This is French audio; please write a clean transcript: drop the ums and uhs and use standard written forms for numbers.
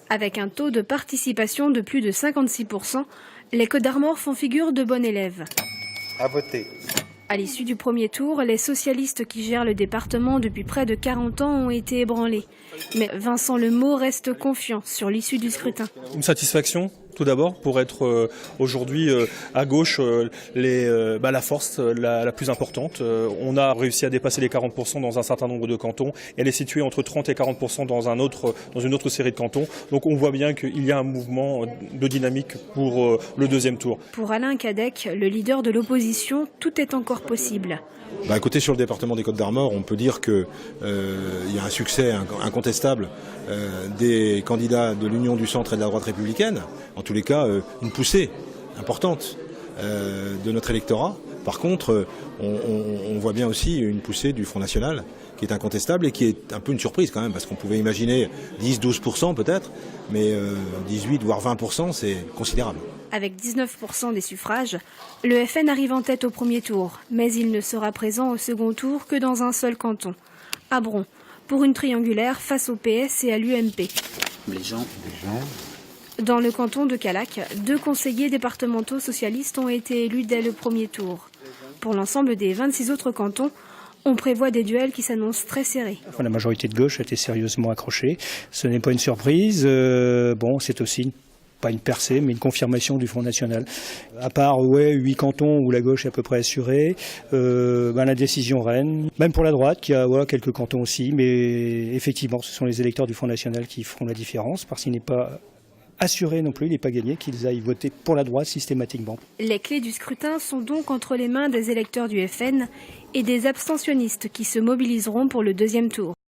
Avec un taux de participation de plus de 56%, les Côtes d'Armor font figure de bons élèves. À voter. À l'issue du premier tour, les socialistes qui gèrent le département depuis près de 40 ans ont été ébranlés. Mais Vincent Lemot reste confiant sur l'issue du scrutin. Une satisfaction, tout d'abord, pour être aujourd'hui à gauche la force la plus importante. On a réussi à dépasser les 40% dans un certain nombre de cantons. Elle est située entre 30 et 40% dans une autre série de cantons. Donc on voit bien qu'il y a un mouvement de dynamique pour le deuxième tour. Pour Alain Cadec, le leader de l'opposition, tout est encore possible. Écoutez, sur le département des Côtes d'Armor, on peut dire qu'il y a un succès incontestable des candidats de l'Union du Centre et de la droite républicaine. En tous les cas, une poussée importante de notre électorat. Par contre, on voit bien aussi une poussée du Front National qui est incontestable et qui est un peu une surprise quand même, parce qu'on pouvait imaginer 10-12% peut-être, mais 18 voire 20%, c'est considérable. Avec 19% des suffrages, le FN arrive en tête au premier tour, mais il ne sera présent au second tour que dans un seul canton, à Bron, pour une triangulaire face au PS et à l'UMP. Les gens. Dans le canton de Callac, 2 conseillers départementaux socialistes ont été élus dès le premier tour. Pour l'ensemble des 26 autres cantons, on prévoit des duels qui s'annoncent très serrés. La majorité de gauche a été sérieusement accrochée. Ce n'est pas une surprise. C'est aussi pas une percée, mais une confirmation du Front National. À part 8 cantons où la gauche est à peu près assurée, la décision reine, même pour la droite, qui a quelques cantons aussi, mais effectivement, ce sont les électeurs du Front National qui feront la différence, parce qu'il n'est pas assuré non plus, il n'est pas gagné qu'ils aillent voter pour la droite systématiquement. Les clés du scrutin sont donc entre les mains des électeurs du FN et des abstentionnistes qui se mobiliseront pour le deuxième tour.